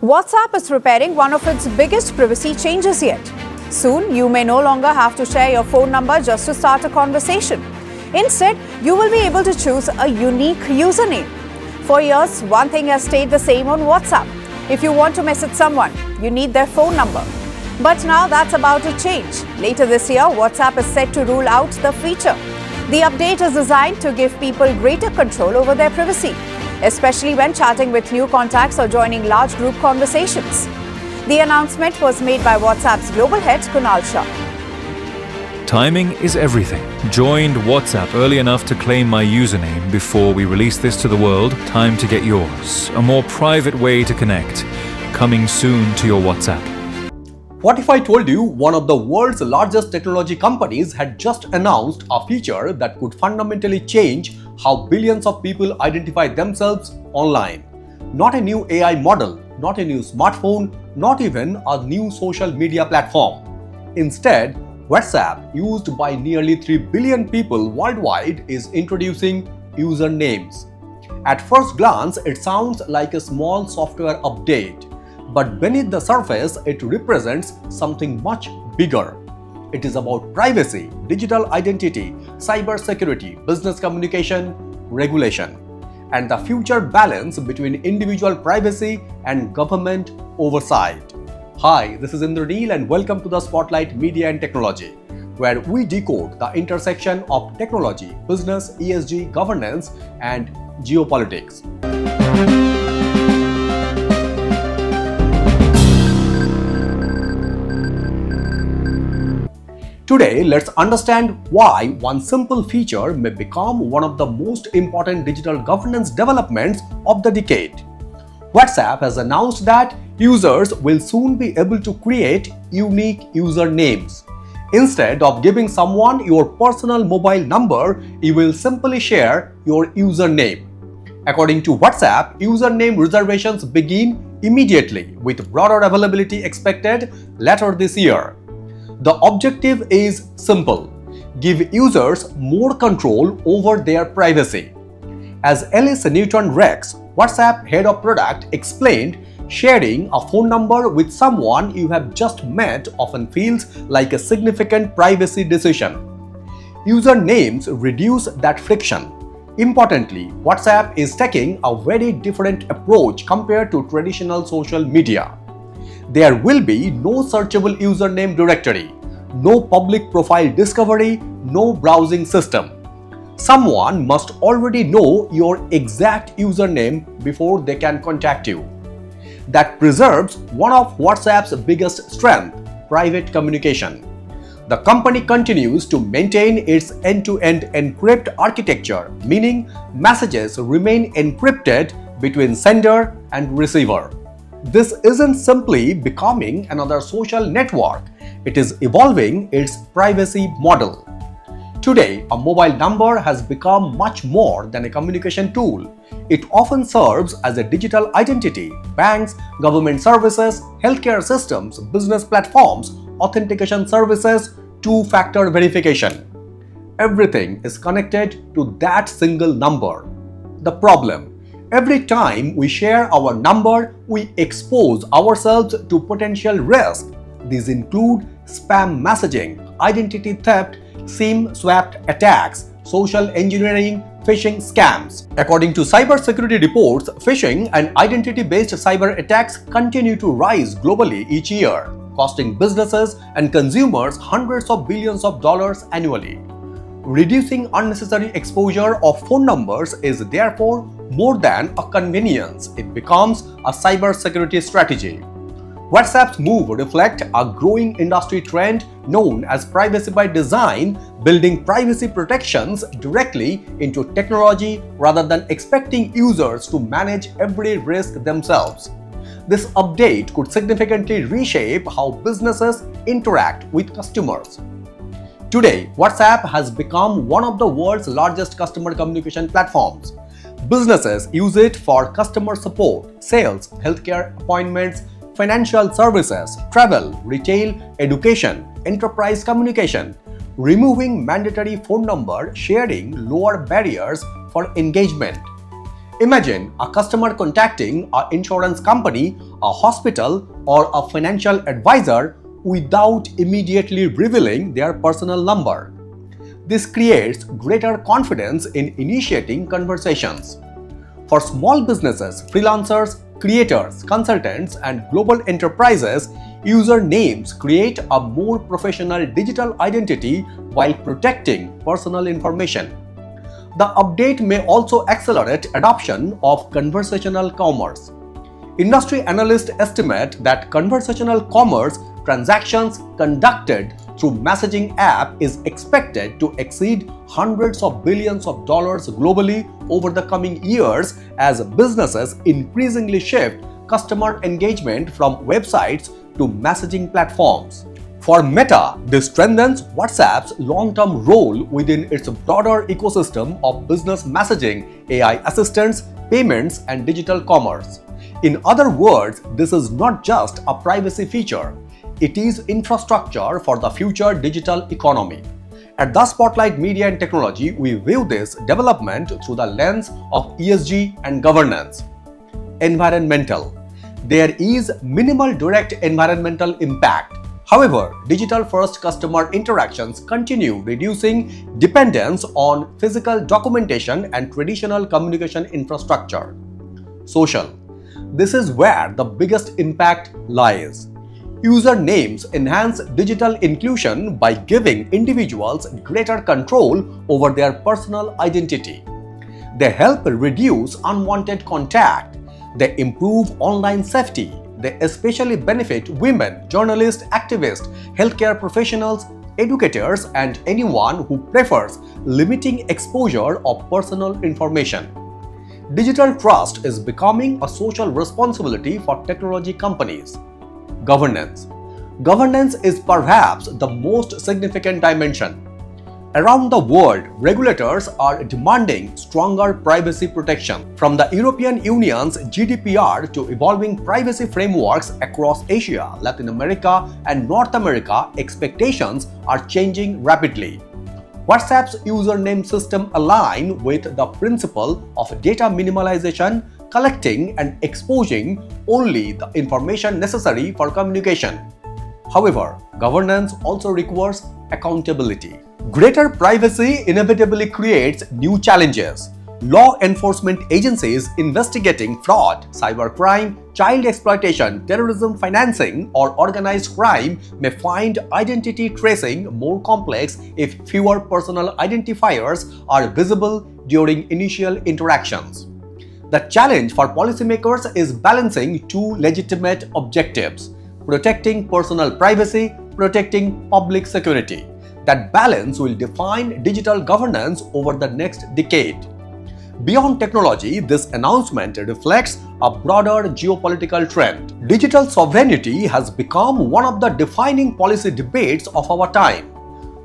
WhatsApp is preparing one of its biggest privacy changes yet. Soon, you may no longer have to share your phone number just to start a conversation. Instead, you will be able to choose a unique username. For years, one thing has stayed the same on WhatsApp. If you want to message someone, you need their phone number. But now that's about to change. Later this year, WhatsApp is set to rule out the feature. The update is designed to give people greater control over their privacy, especially when chatting with new contacts or joining large group conversations. The announcement was made by WhatsApp's global head, Kunal. Timing is everything. Joined WhatsApp early enough to claim my username before we release this to the world. Time to get yours. A more private way to connect. Coming soon to your WhatsApp. What if I told you one of the world's largest technology companies had just announced a feature that could fundamentally change how billions of people identify themselves online? Not a new AI model, not a new smartphone, not even a new social media platform. Instead, WhatsApp, used by nearly 3 billion people worldwide, is introducing usernames. At first glance, it sounds like a small software update. But beneath the surface, it represents something much bigger. It is about privacy, digital identity, cybersecurity, business communication, regulation, and the future balance between individual privacy and government oversight. Hi, this is Indraneel and welcome to the Spotlight Media and Technology, where we decode the intersection of technology, business, ESG, governance, and geopolitics. Today, let's understand why one simple feature may become one of the most important digital governance developments of the decade. WhatsApp has announced that users will soon be able to create unique usernames. Instead of giving someone your personal mobile number, you will simply share your username. According to WhatsApp, username reservations begin immediately, with broader availability expected later this year. The objective is simple: give users more control over their privacy. As Alice Newton-Rex, WhatsApp head of product, explained, sharing a phone number with someone you have just met often feels like a significant privacy decision. Usernames reduce that friction. Importantly, WhatsApp is taking a very different approach compared to traditional social media. There will be no searchable username directory, no public profile discovery, no browsing system. Someone must already know your exact username before they can contact you. That preserves one of WhatsApp's biggest strengths, private communication. The company continues to maintain its end-to-end encrypt architecture, meaning messages remain encrypted between sender and receiver. This isn't simply becoming another social network, it is evolving its privacy model. Today, a mobile number has become much more than a communication tool. It often serves as a digital identity. Banks, government services, healthcare systems, business platforms, authentication services, two-factor verification. Everything is connected to that single number. The problem: every time we share our number, we expose ourselves to potential risk. These include spam messaging, identity theft, SIM-swapped attacks, social engineering, phishing scams. According to cybersecurity reports, phishing and identity-based cyber attacks continue to rise globally each year, costing businesses and consumers hundreds of billions of dollars annually. Reducing unnecessary exposure of phone numbers is therefore more than a convenience, it becomes a cybersecurity strategy. WhatsApp's move reflects a growing industry trend known as privacy by design, building privacy protections directly into technology rather than expecting users to manage every risk themselves. This update could significantly reshape how businesses interact with customers. Today, WhatsApp has become one of the world's largest customer communication platforms. Businesses use it for customer support, sales, healthcare appointments, financial services, travel, retail, education, enterprise communication. Removing mandatory phone number sharing lower barriers for engagement. Imagine a customer contacting an insurance company, a hospital, or a financial advisor without immediately revealing their personal number. This creates greater confidence in initiating conversations. For small businesses, freelancers, creators, consultants, and global enterprises, user names create a more professional digital identity while protecting personal information. The update may also accelerate adoption of conversational commerce. Industry analysts estimate that conversational commerce transactions conducted through messaging app is expected to exceed hundreds of billions of dollars globally over the coming years as businesses increasingly shift customer engagement from websites to messaging platforms. For Meta, this strengthens WhatsApp's long-term role within its broader ecosystem of business messaging, AI assistants, payments, and digital commerce. In other words, this is not just a privacy feature. It is infrastructure for the future digital economy. At the Spotlight Media and Technology, we view this development through the lens of ESG and governance. Environmental. There is minimal direct environmental impact. However, digital-first customer interactions continue reducing dependence on physical documentation and traditional communication infrastructure. Social. This is where the biggest impact lies. User names enhance digital inclusion by giving individuals greater control over their personal identity. They help reduce unwanted contact. They improve online safety. They especially benefit women, journalists, activists, healthcare professionals, educators, and anyone who prefers limiting exposure of personal information. Digital trust is becoming a social responsibility for technology companies. Governance. Governance is perhaps the most significant dimension. Around the world, regulators are demanding stronger privacy protection. From the European Union's GDPR to evolving privacy frameworks across Asia, Latin America, and North America, expectations are changing rapidly. WhatsApp's username system aligns with the principle of data minimization, collecting and exposing only the information necessary for communication. However, governance also requires accountability. Greater privacy inevitably creates new challenges. Law enforcement agencies investigating fraud, cybercrime, child exploitation, terrorism financing, or organized crime may find identity tracing more complex if fewer personal identifiers are visible during initial interactions. The challenge for policymakers is balancing two legitimate objectives: protecting personal privacy, protecting public security. That balance will define digital governance over the next decade. Beyond technology, this announcement reflects a broader geopolitical trend. Digital sovereignty has become one of the defining policy debates of our time.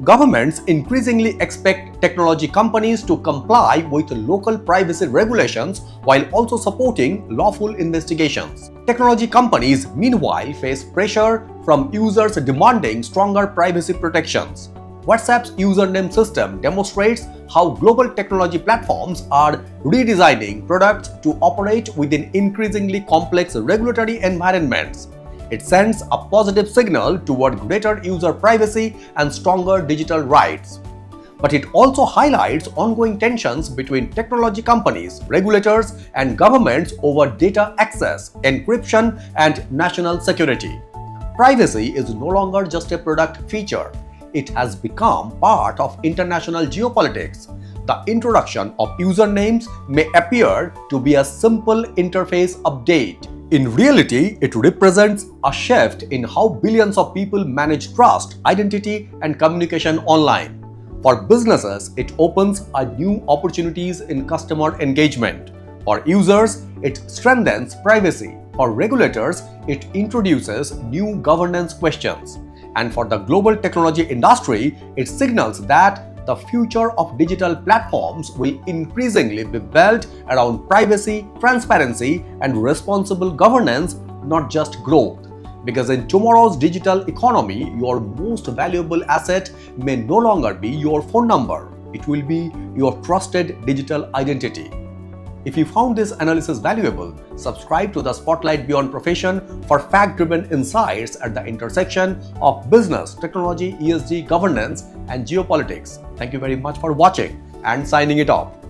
Governments increasingly expect technology companies to comply with local privacy regulations while also supporting lawful investigations. Technology companies, meanwhile, face pressure from users demanding stronger privacy protections. WhatsApp's username system demonstrates how global technology platforms are redesigning products to operate within increasingly complex regulatory environments. It sends a positive signal toward greater user privacy and stronger digital rights. But it also highlights ongoing tensions between technology companies, regulators, and governments over data access, encryption, and national security. Privacy is no longer just a product feature. It has become part of international geopolitics. The introduction of usernames may appear to be a simple interface update. In reality, it represents a shift in how billions of people manage trust, identity, and communication online. For businesses, it opens new opportunities in customer engagement. For users, it strengthens privacy. For regulators, it introduces new governance questions. And for the global technology industry, it signals that the future of digital platforms will increasingly be built around privacy, transparency, and responsible governance, not just growth. Because in tomorrow's digital economy, your most valuable asset may no longer be your phone number. It will be your trusted digital identity. If you found this analysis valuable, subscribe to the Spotlight Beyond Profession for fact-driven insights at the intersection of business, technology, ESG, governance, and geopolitics. Thank you very much for watching and signing it off.